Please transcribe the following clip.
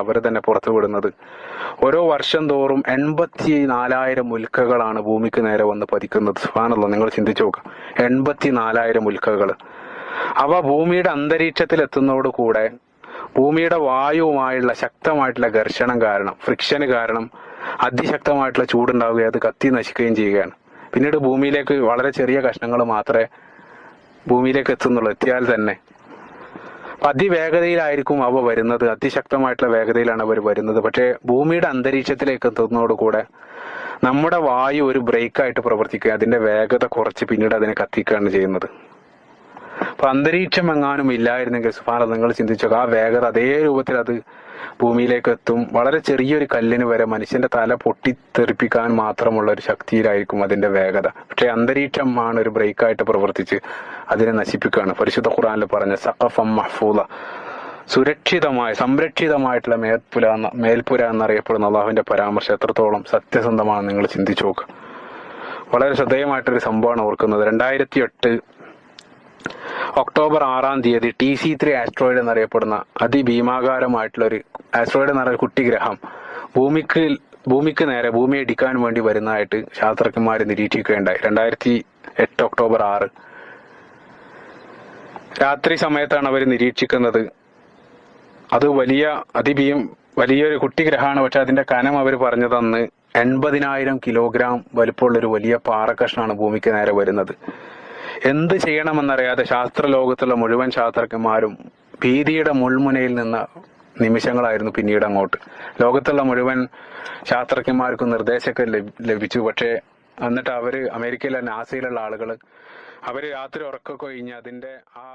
അവർ തന്നെ പുറത്തുവിടുന്നത്. ഓരോ വർഷം തോറും 84,000 ഉൽക്കകളാണ് ഭൂമിക്ക് നേരെ വന്ന് പതിക്കുന്നത്. സുബ്ഹാനല്ലാഹ്, നിങ്ങൾ ചിന്തിച്ചു നോക്കുക, 84,000 ഉൽക്കകൾ. അവ ഭൂമിയുടെ അന്തരീക്ഷത്തിൽ എത്തുന്നതോടുകൂടെ ഭൂമിയുടെ വായുവുമായുള്ള ശക്തമായിട്ടുള്ള ഘർഷണം കാരണം, ഫ്രിക്ഷന് കാരണം അതിശക്തമായിട്ടുള്ള ചൂടുണ്ടാവുകയും അത് കത്തി നശിക്കുകയും ചെയ്യുകയാണ്. പിന്നീട് ഭൂമിയിലേക്ക് വളരെ ചെറിയ കഷ്ണങ്ങൾ മാത്രമേ ഭൂമിയിലേക്ക് എത്തിയാൽ തന്നെ അതിവേഗതയിലായിരിക്കും അവ വരുന്നത്, അതിശക്തമായിട്ടുള്ള വേഗതയിലാണ് അവർ വരുന്നത്. പക്ഷേ ഭൂമിയുടെ അന്തരീക്ഷത്തിലേക്ക് എത്തുന്നതോടുകൂടെ നമ്മുടെ വായു ഒരു ബ്രേക്കായിട്ട് പ്രവർത്തിക്കുക, അതിന്റെ വേഗത കുറച്ച് പിന്നീട് അതിനെ കത്തിക്കുകയാണ് ചെയ്യുന്നത്. അപ്പൊ അന്തരീക്ഷം എങ്ങാനും ഇല്ലായിരുന്നെങ്കിൽ സുബ്ഹാനല്ലാഹ്, നിങ്ങൾ ചിന്തിച്ചോ, ആ വേഗത അതേ രൂപത്തിൽ അത് ഭൂമിയിലേക്ക് എത്തും. വളരെ ചെറിയൊരു കല്ലിന് വരെ മനുഷ്യന്റെ തല പൊട്ടിത്തെറിപ്പിക്കാൻ മാത്രമുള്ള ഒരു ശക്തിയിലായിരിക്കും അതിന്റെ വേഗത. പക്ഷെ അന്തരീക്ഷമാണ് ഒരു ബ്രേക്കായിട്ട് പ്രവർത്തിച്ച് അതിനെ നശിപ്പിക്കുകയാണ്. പരിശുദ്ധ ഖുർആനിൽ പറഞ്ഞ സഖഫം മഹ്ഫൂള, സുരക്ഷിതമായ സംരക്ഷിതമായിട്ടുള്ള മേൽപ്പുര എന്നറിയപ്പെടുന്ന അള്ളാഹുവിന്റെ പരാമർശം എത്രത്തോളം സത്യസന്ധമാണ് നിങ്ങൾ ചിന്തിച്ചു നോക്കുക. വളരെ ശ്രദ്ധേയമായിട്ടൊരു സംഭവമാണ് ഓർക്കുന്നത്. 2008 ഒക്ടോബർ 6 TC3 ആസ്ട്രോയിഡ് എന്നറിയപ്പെടുന്ന അതിഭീമാകാരമായിട്ടുള്ള ഒരു ആസ്ട്രോയിഡ് എന്ന് പറയുന്ന കുട്ടി ഗ്രഹം ഭൂമിക്ക് നേരെ ഭൂമിയെ ഇടിക്കാൻ വേണ്ടി വരുന്നതായിട്ട് ശാസ്ത്രജ്ഞന്മാർ നിരീക്ഷിക്കുകയുണ്ടായി. 2008 ഒക്ടോബർ 6 രാത്രി സമയത്താണ് അവർ നിരീക്ഷിക്കുന്നത്. അത് വലിയൊരു കുട്ടി ഗ്രഹമാണ്. പക്ഷെ അതിന്റെ കനം അവർ പറഞ്ഞത് അന്ന് 80,000 കിലോഗ്രാം വലുപ്പമുള്ളൊരു വലിയ പാറക്കഷ്ണാണ് ഭൂമിക്ക് നേരെ വരുന്നത്. എന്ത് ചെയ്യണമെന്നറിയാതെ ശാസ്ത്രലോകത്തുള്ള മുഴുവൻ ശാസ്ത്രജ്ഞന്മാരും ഭീതിയുടെ മുൾമുനയിൽ നിന്ന നിമിഷങ്ങളായിരുന്നു. പിന്നീട് അങ്ങോട്ട് ലോകത്തുള്ള മുഴുവൻ ശാസ്ത്രജ്ഞന്മാർക്കും നിർദ്ദേശമൊക്കെ ലഭിച്ചു. പക്ഷേ എന്നിട്ട് അമേരിക്കയിലെ നാസയിലുള്ള ആളുകൾ രാത്രി ഉറക്കമൊക്കെ കഴിഞ്ഞ് അതിന്റെ ആ